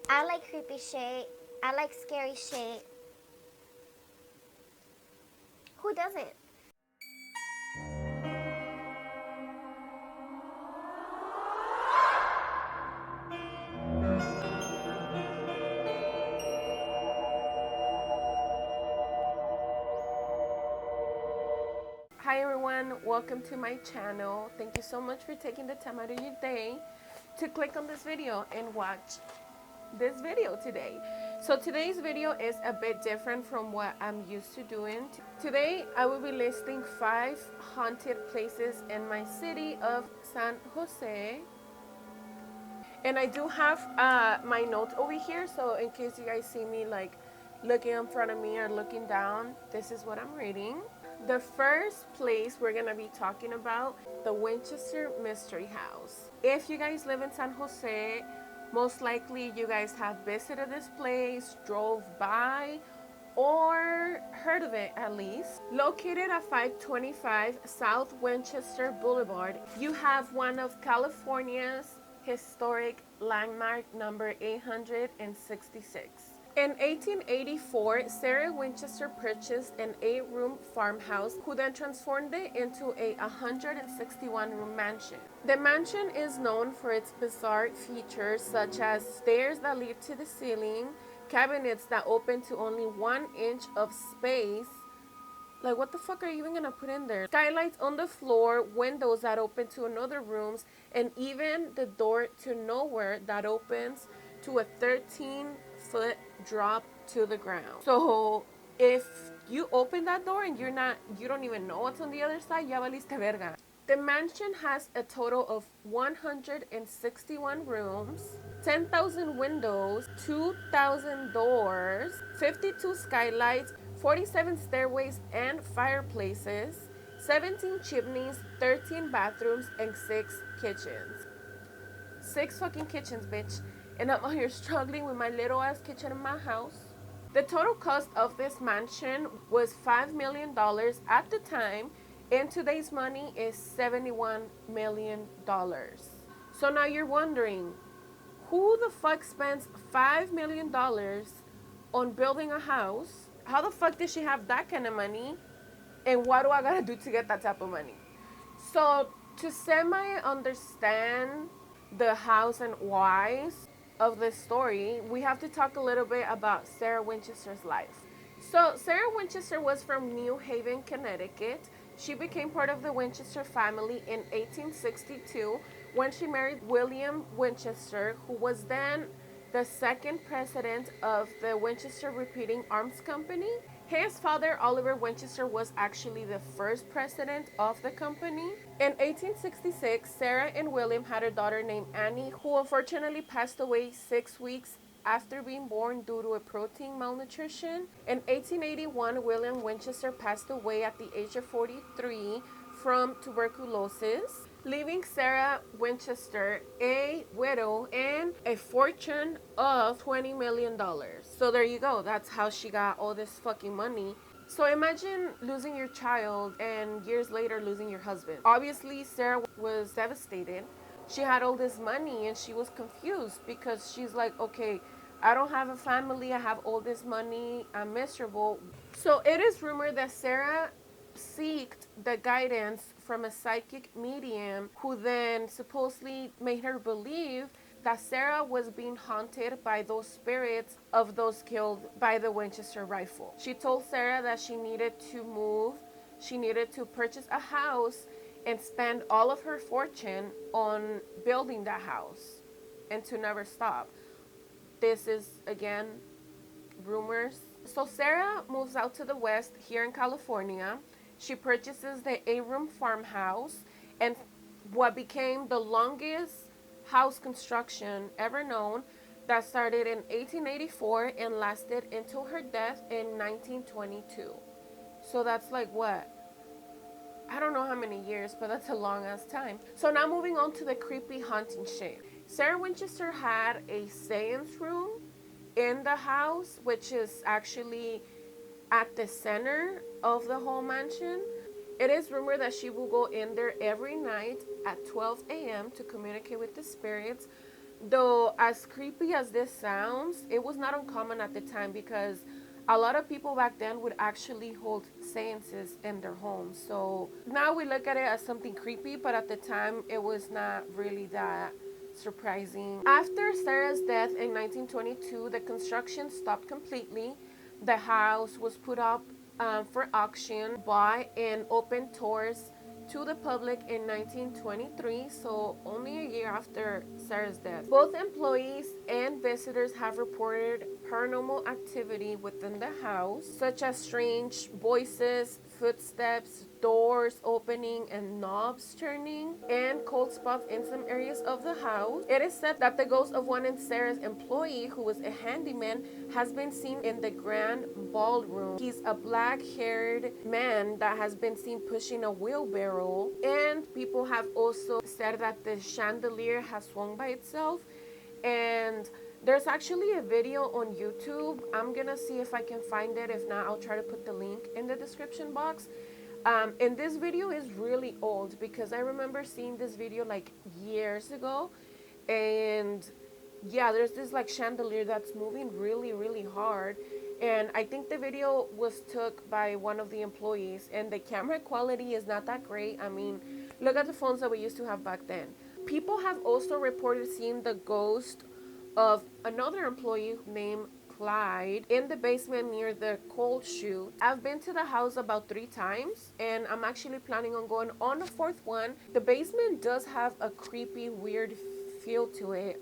I like creepy shit. I like scary shit. Who doesn't? Hi everyone, welcome to my channel. Thank you so much for taking the time out of your day to click on this video and watch this video today. So today's video is a bit different from what I'm used to doing. Today I will be listing 5 haunted places in my city of San Jose. And I do have my notes over here, so in case you guys see me like looking in front of me or looking down, this is what I'm reading. The first place we're gonna be talking about, the Winchester Mystery House. If you guys live in San Jose, most likely you guys have visited this place, drove by, or heard of it at least. Located at 525 South Winchester Boulevard, you have one of California's historic landmark number 866. In 1884, Sarah Winchester purchased an 8-room farmhouse, who then transformed it into a 161-room mansion. The mansion is known for its bizarre features such as stairs that lead to the ceiling, cabinets that open to only 1 inch of space. Like, what the fuck are you even gonna put in there? Skylights on the floor, windows that open to another rooms, and even the door to nowhere that opens to a 13-foot drop to the ground. So if you open that door and you don't even know what's on the other side, ya valiste verga. The mansion has a total of 161 rooms, 10,000 windows, 2,000 doors, 52 skylights, 47 stairways and fireplaces, 17 chimneys, 13 bathrooms, and 6 kitchens. 6 fucking kitchens, bitch. And I'm out here struggling with my little ass kitchen in my house. The total cost of this mansion was $5 million at the time. In today's money is $71 million. So now you're wondering, who the fuck spends $5 million on building a house? How the fuck did she have that kind of money? And what do I gotta do to get that type of money? So to semi understand the hows and whys of this story, we have to talk a little bit about Sarah Winchester's life. So Sarah Winchester was from New Haven, Connecticut. She became part of the Winchester family in 1862 when she married William Winchester, who was then the second president of the Winchester Repeating Arms Company. His father, Oliver Winchester, was actually the first president of the company. In 1866, Sarah and William had a daughter named Annie, who unfortunately passed away 6 weeks after being born due to a protein malnutrition. In 1881, William Winchester passed away at the age of 43 from tuberculosis, leaving Sarah Winchester a widow and a fortune of $20 million. So there you go. That's how she got all this fucking money. So imagine losing your child and years later losing your husband. Obviously, Sarah was devastated. She had all this money and she was confused because she's like, okay, I don't have a family. I have all this money. I'm miserable. So it is rumored that Sarah sought the guidance from a psychic medium who then supposedly made her believe that Sarah was being haunted by those spirits of those killed by the Winchester rifle. She told Sarah that she needed to move, she needed to purchase a house and spend all of her fortune on building that house and to never stop. This is, again, rumors. So Sarah moves out to the west here in California. She purchases the 8-room farmhouse and what became the longest house construction ever known, that started in 1884 and lasted until her death in 1922. So that's like what? I don't know how many years, but that's a long ass time. So now moving on to the creepy haunting shit. Sarah Winchester had a seance room in the house, which is actually at the center of the whole mansion. It is rumored that she will go in there every night at 12 a.m. to communicate with the spirits. Though, as creepy as this sounds, it was not uncommon at the time because a lot of people back then would actually hold seances in their homes. So now we look at it as something creepy, but at the time it was not really that surprising. After Sarah's death in 1922, the construction stopped completely. The house was put up for auction, bought, and opened tours to the public in 1923, so only a year after Sarah's death. Both employees and visitors have reported paranormal activity within the house, such as strange voices, footsteps, doors opening, and knobs turning, and cold spots in some areas of the house. It is said that the ghost of one of Sarah's employee, who was a handyman, has been seen in the grand ballroom. He's a black-haired man that has been seen pushing a wheelbarrow, and people have also said that the chandelier has swung by itself. And there's actually a video on YouTube. I'm gonna see if I can find it. If not, I'll try to put the link in the description box. And this video is really old because I remember seeing this video like years ago. And yeah, there's this like chandelier that's moving really, really hard. And I think the video was took by one of the employees, and the camera quality is not that great. I mean, look at the phones that we used to have back then. People have also reported seeing the ghost of another employee named Clyde in the basement near the coal chute. I've been to the house about 3 times, and I'm actually planning on going on a fourth one. The basement does have a creepy, weird feel to it.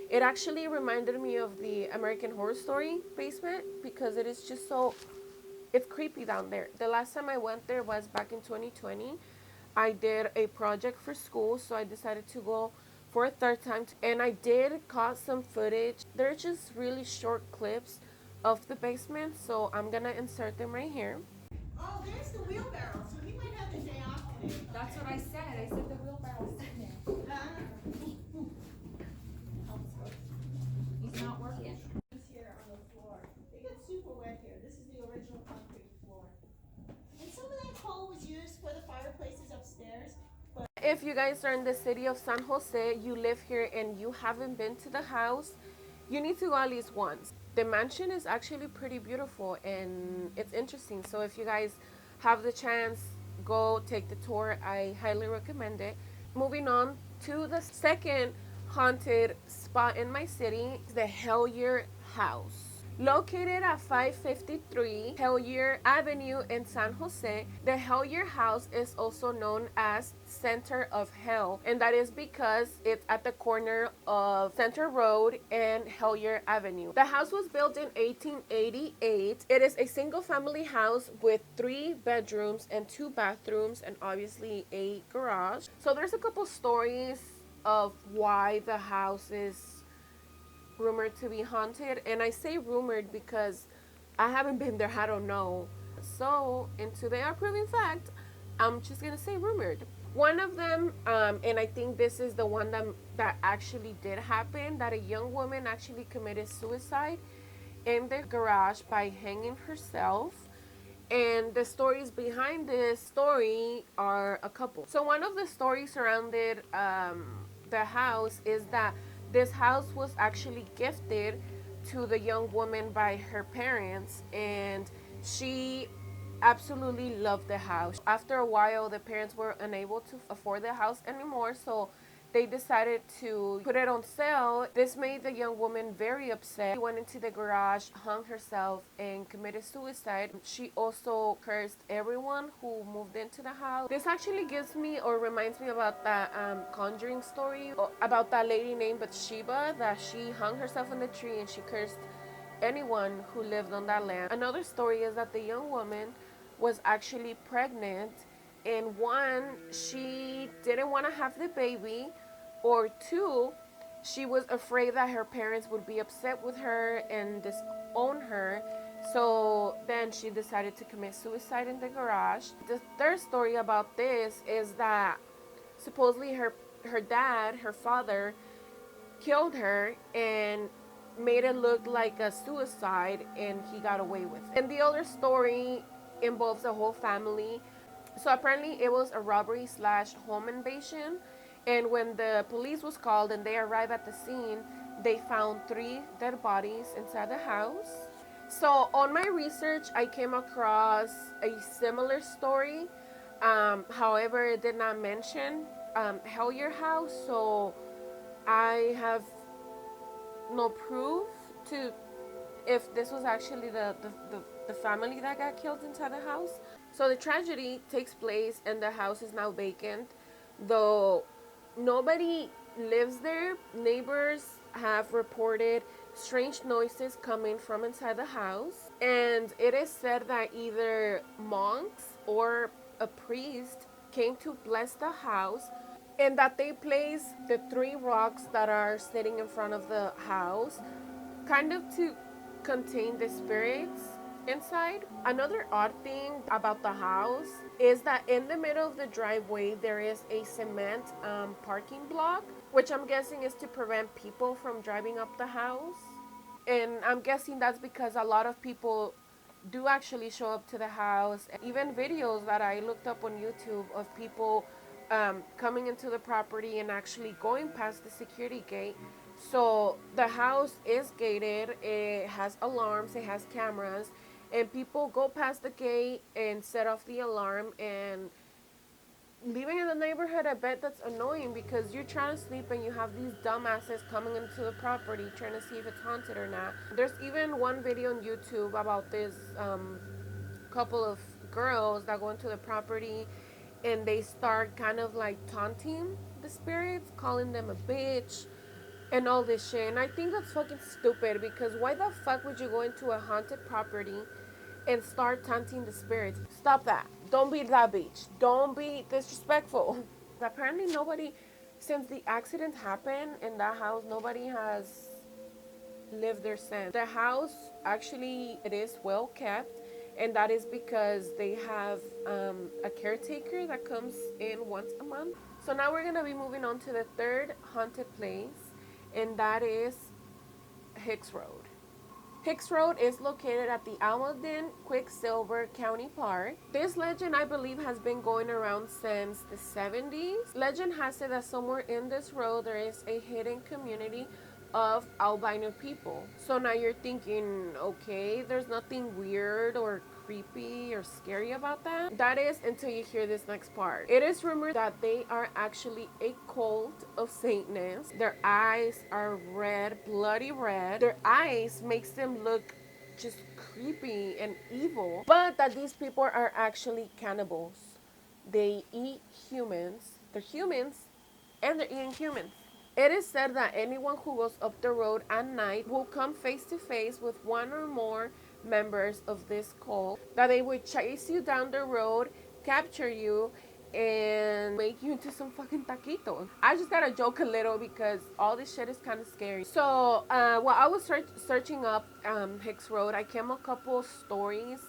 It actually reminded me of the American Horror Story basement because it is just so, it's creepy down there. The last time I went there was back in 2020. I did a project for school, so I decided to go for a third time. And I did caught some footage. They're just really short clips of the basement, so I'm gonna insert them right here. Oh, there's the wheelbarrow, so he might have the day off today. That's what I said. I said the wheelbarrow's in there. He's not working. It's here on the floor. It gets super wet here. This is the original concrete floor. And some of that coal was used for the fireplaces upstairs. If you guys are in the city of San Jose, you live here and you haven't been to the house, you need to go at least once. The mansion is actually pretty beautiful and it's interesting. So if you guys have the chance, go take the tour. I highly recommend it. Moving on to the second haunted spot in my city, the Hellier House. Located at 553 Hellier Avenue in San Jose, the Hellier House is also known as Center of Hell, and that is because it's at the corner of Center Road and Hellier Avenue. The house was built in 1888. It is a single-family house with 3 bedrooms and 2 bathrooms and obviously a garage. So there's a couple stories of why the house is rumored to be haunted, and I say rumored because I haven't been there. I don't know. So, until they are proven fact, I'm just gonna say rumored. One of them, and I think this is the one that actually did happen, that a young woman actually committed suicide in the garage by hanging herself. And the stories behind this story are a couple. So one of the stories surrounded the house is that this house was actually gifted to the young woman by her parents, and she absolutely loved the house. After a while, the parents were unable to afford the house anymore, so they decided to put it on sale. This made the young woman very upset. She went into the garage, hung herself, and committed suicide. She also cursed everyone who moved into the house. This actually gives me or reminds me about that Conjuring story about that lady named Bathsheba, that she hung herself in the tree and she cursed anyone who lived on that land. Another story is that the young woman was actually pregnant, and 1, she didn't want to have the baby, or 2, she was afraid that her parents would be upset with her and disown her. So then she decided to commit suicide in the garage. The third story about this is that supposedly her dad, her father, killed her and made it look like a suicide, and he got away with it. And the other story involves the whole family. So apparently it was a robbery / home invasion, And when the police was called and they arrived at the scene, they found 3 dead bodies inside the house. So on my research, I came across a similar story. However, it did not mention Hellier House, so I have no proof to if this was actually the family that got killed inside the house. So the tragedy takes place and the house is now vacant. Though nobody lives there, neighbors have reported strange noises coming from inside the house. And it is said that either monks or a priest came to bless the house, and that they place the 3 rocks that are sitting in front of the house kind of to contain the spirits inside. Another odd thing about the house is that in the middle of the driveway there is a cement parking block, which I'm guessing is to prevent people from driving up the house. And I'm guessing that's because a lot of people do actually show up to the house. Even videos that I looked up on YouTube of people coming into the property and actually going past the security gate. So the house is gated, it has alarms, it has cameras, and people go past the gate and set off the alarm. And living in the neighborhood, I bet that's annoying because you're trying to sleep and you have these dumbasses coming into the property trying to see if it's haunted or not. There's even one video on YouTube about this couple of girls that go into the property and they start kind of like taunting the spirits, calling them a bitch and all this shit. And I think that's fucking stupid, because why the fuck would you go into a haunted property and start taunting the spirits? Stop that. Don't be that bitch. Don't be disrespectful. Apparently nobody, since the accident happened in that house, nobody has lived there since. The house, actually, it is well kept, and that is because they have a caretaker that comes in once a month. So now we're gonna be moving on to the 3rd haunted place, and that is HICKS Road. HICKS Road is located at the Almaden Quicksilver County Park. This legend, I believe, has been going around since the 70s. Legend has it that somewhere in this road there is a hidden community of albino people. So now you're thinking, okay, there's nothing weird or creepy or scary about that. That is until you hear this next part. It is rumored that they are actually a cult of Satanists. Their eyes are red, bloody red. Their eyes makes them look just creepy and evil. But that these people are actually cannibals. They eat humans. They're humans and they're eating humans. It is said that anyone who goes up the road at night will come face to face with one or more members of this cult, that they would chase you down the road, capture you, and make you into some fucking taquitos. I just gotta joke a little because all this shit is kind of scary. So while I was searching up HICKS Road, I came a couple stories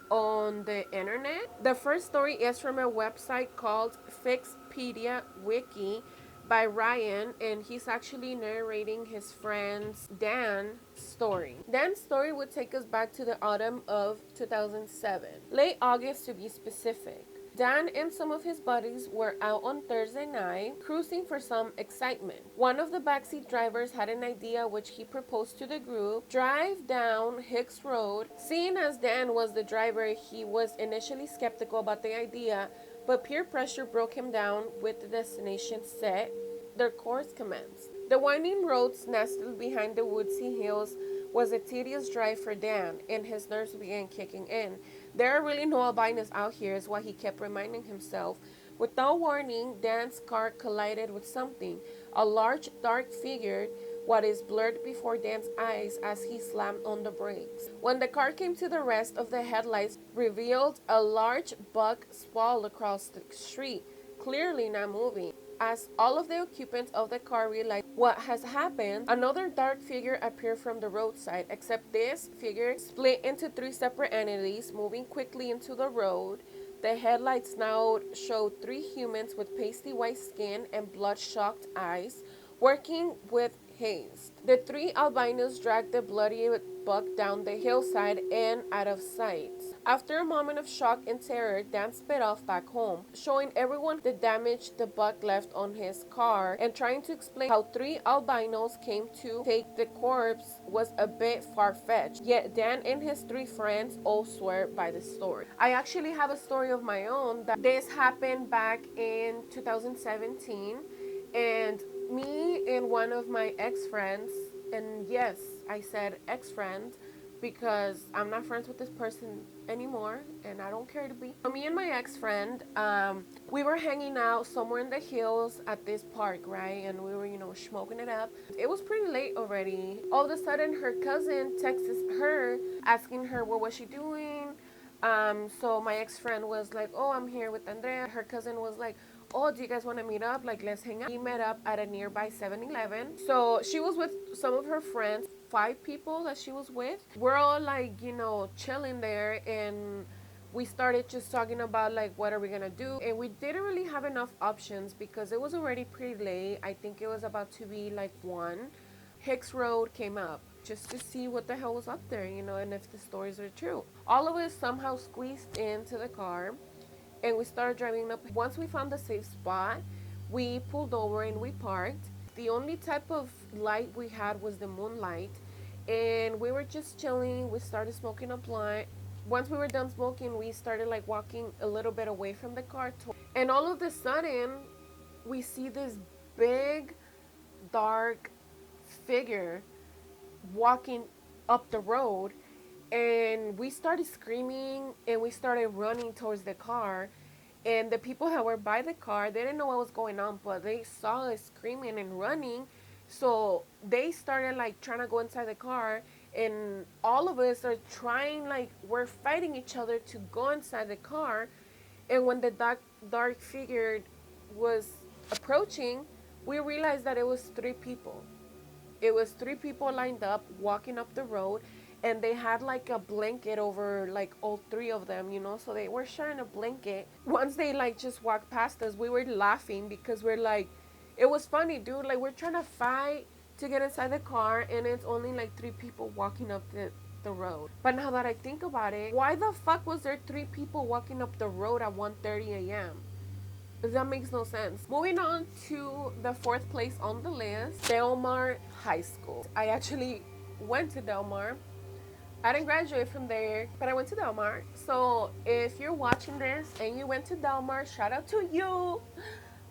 on the internet. The first story is from a website called Fixpedia Wiki by Ryan, and he's actually narrating his friend's Dan's story. Dan's story would take us back to the autumn of 2007, late August to be specific. Dan and some of his buddies were out on Thursday night, cruising for some excitement. One of the backseat drivers had an idea, which he proposed to the group: drive down HICKS Road. Seeing as Dan was the driver, he was initially skeptical about the idea, but peer pressure broke him down. With the destination set, their course commenced. The winding roads nestled behind the woodsy hills was a tedious drive for Dan, and his nerves began kicking in. There are really no albinos out here, is what he kept reminding himself. Without warning, Dan's car collided with something. A large, dark figure, what is blurred before Dan's eyes as he slammed on the brakes. When the car came to the rest, of the headlights revealed a large buck sprawled across the street, clearly not moving. As all of the occupants of the car realized what has happened, another dark figure appeared from the roadside, except this figure split into 3 separate entities, moving quickly into the road. The headlights now showed 3 humans with pasty white skin and bloodshot eyes, working with haste. The three albinos dragged the bloody buck down the hillside and out of sight. After a moment of shock and terror, Dan sped off back home, showing everyone the damage the buck left on his car and trying to explain how three albinos came to take the corpse was a bit far-fetched. Yet Dan and his three friends all swear by the story. I actually have a story of my own that this happened back in 2017, and me and one of my ex-friends, and yes, I said ex-friend because I'm not friends with this person anymore and I don't care to be. So me and my ex-friend, we were hanging out somewhere in the hills at this park, right? And we were, smoking it up. It was pretty late already. All of a sudden, her cousin texts her asking her what was she doing. So my ex-friend was like, oh, I'm here with Andrea. Her cousin was like, oh, do you guys want to meet up? Like, let's hang out. We met up at a nearby 7-Eleven. So she was with some of her friends, 5 people that she was with. We're all like, chilling there, and we started just talking about like, what are we gonna do? And we didn't really have enough options because it was already pretty late. I think it was about to be like 1. HICKS Road came up just to see what the hell was up there, and if the stories are true. All of us somehow squeezed into the car and we started driving up. Once we found a safe spot, we pulled over and we parked. The only type of light we had was the moonlight, and we were just chilling. We started smoking a blunt. Once we were done smoking, we started like walking a little bit away from the car, and all of a sudden we see this big dark figure walking up the road, and we started screaming and we started running towards the car. And the people that were by the car, they didn't know what was going on, but they saw us screaming and running. So they started like trying to go inside the car, and all of us are trying, like, we're fighting each other to go inside the car. And when the dark figure was approaching, we realized that it was 3 people. It was 3 people lined up walking up the road, and they had like a blanket over like all 3 of them, so they were sharing a blanket. Once they like just walked past us, we were laughing because we're like, it was funny, dude. Like, we're trying to fight to get inside the car, and it's only like 3 people walking up the road. But now that I think about it, why the fuck was there 3 people walking up the road at 1:30 a.m.? That makes no sense. Moving on to the 4th place on the list, Del Mar High School. I actually went to Del Mar. I didn't graduate from there, but I went to Del Mar. So if you're watching this and you went to Del Mar, shout out to you,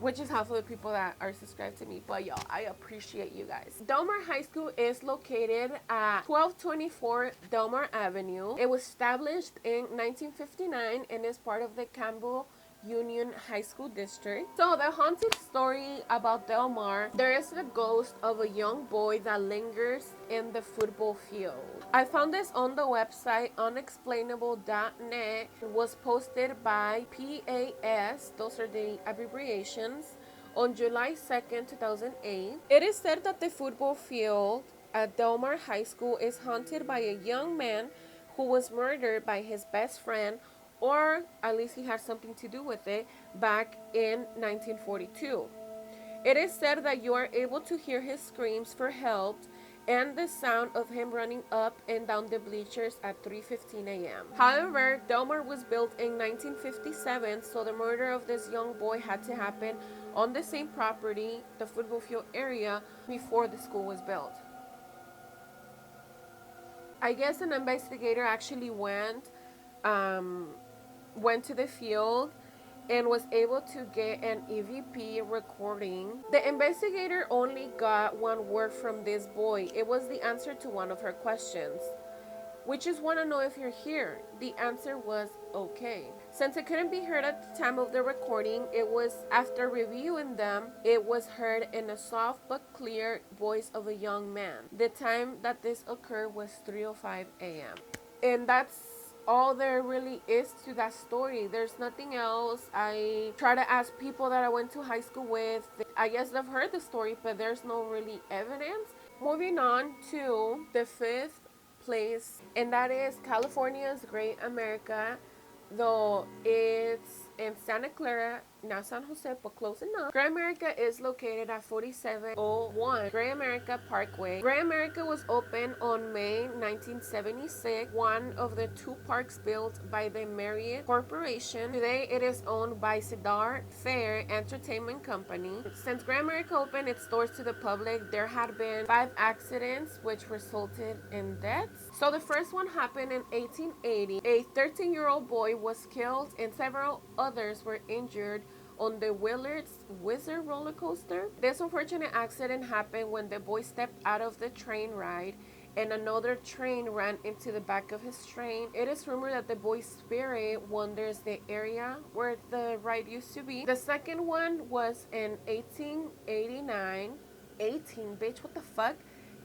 which is half of the people that are subscribed to me. But y'all, I appreciate you guys. Del Mar High School is located at 1224 Del Mar Avenue. It was established in 1959 and is part of the Campbell Union High School District. So the haunted story about Del Mar, there is the ghost of a young boy that lingers in the football field. I found this on the website unexplainable.net. It was posted by PAS, those are the abbreviations, on July 2nd, 2008. It is said that the football field at Del Mar High School is haunted by a young man who was murdered by his best friend, or at least he had something to do with it, back in 1942. It is said that you are able to hear his screams for help and the sound of him running up and down the bleachers at 3:15 a.m. However, Del Mar was built in 1957, so the murder of this young boy had to happen on the same property, the football field area, before the school was built. I guess an investigator actually went to the field and was able to get an EVP recording. The investigator only got one word from this boy. It was the answer to one of her questions. We just want to know if you're here. The answer was okay. Since it couldn't be heard at the time of the recording, it was after reviewing them, it was heard in a soft but clear voice of a young man. The time that this occurred was 3:05 a.m. And that's all there really is to that story. There's nothing else. I try to ask people that I went to high school with. I guess they've heard the story, but there's no really evidence. Moving on to the 5th place, and that is California's Great America, though it's in Santa Clara, not San Jose, but close enough. Gray America is located at 4701 Gray America Parkway. Gray America was opened on May 1976, one of the two parks built by the Marriott Corporation. Today, it is owned by Cedar Fair Entertainment Company. Since Gray America opened its doors to the public, there had been 5 accidents which resulted in deaths. So the first one happened in 1880. A 13-year-old boy was killed and several others were injured on the Willard's Wizard roller coaster. This unfortunate accident happened when the boy stepped out of the train ride and another train ran into the back of his train. It is rumored that the boy's spirit wanders the area where the ride used to be. The second one was in 1889. 18, bitch, what the fuck?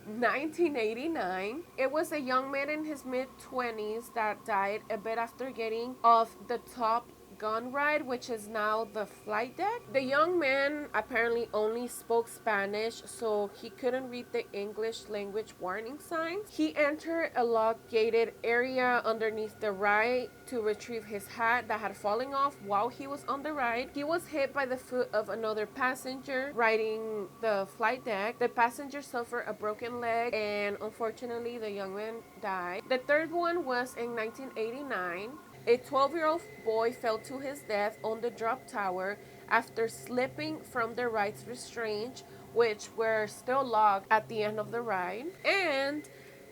1989. It was a young man in his mid-20s that died a bit after getting off the Top Gun ride, which is now the flight deck. The young man apparently only spoke Spanish, so he couldn't read the English language warning signs. He entered a locked gated area underneath the ride to retrieve his hat that had fallen off while he was on the ride. He was hit by the foot of another passenger riding the flight deck. The passenger suffered a broken leg, and unfortunately the young man died. The third one was in 1989. A 12-year-old boy fell to his death on the drop tower after slipping from the ride's restraints, which were still locked at the end of the ride. And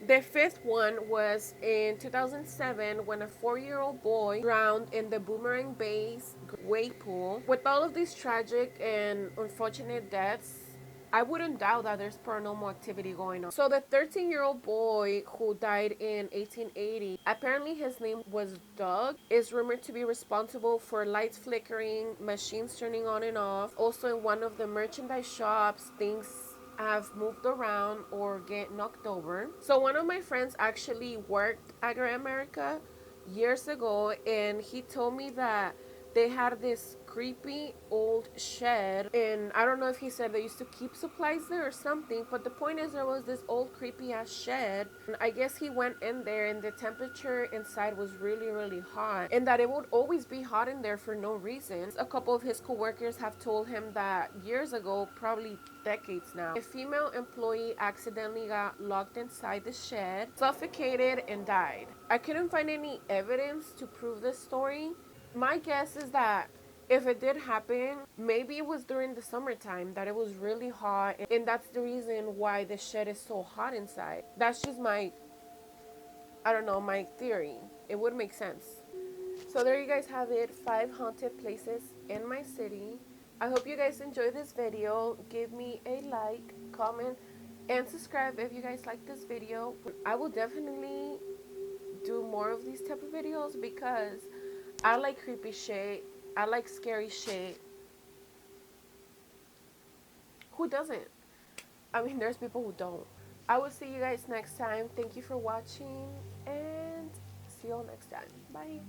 the fifth one was in 2007 when a 4-year-old boy drowned in the Boomerang Bay's wade pool. With all of these tragic and unfortunate deaths, I wouldn't doubt that there's paranormal activity going on. So the 13-year-old boy who died in 1880, apparently his name was Doug, is rumored to be responsible for lights flickering, machines turning on and off. Also in one of the merchandise shops, things have moved around or get knocked over. So one of my friends actually worked at Gray America years ago, and he told me that they had this creepy old shed, and I don't know if he said they used to keep supplies there or something, but the point is there was this old creepy ass shed, and I guess he went in there and the temperature inside was really hot, and that it would always be hot in there for no reason. A couple of his coworkers have told him that years ago, probably decades now, a female employee accidentally got locked inside the shed, suffocated, and died. I couldn't find any evidence to prove this story. My guess is that if it did happen, maybe it was during the summertime that it was really hot, and that's the reason why the shed is so hot inside. That's just my, I don't know, my theory. It would make sense. So there you guys have it, 5 haunted places in my city. I hope you guys enjoyed this video. Give me a like, comment, and subscribe if you guys like this video. I will definitely do more of these type of videos because I like creepy shit. I like scary shit. Who doesn't? I mean, there's people who don't. I will see you guys next time. Thank you for watching, and see you all next time. Bye.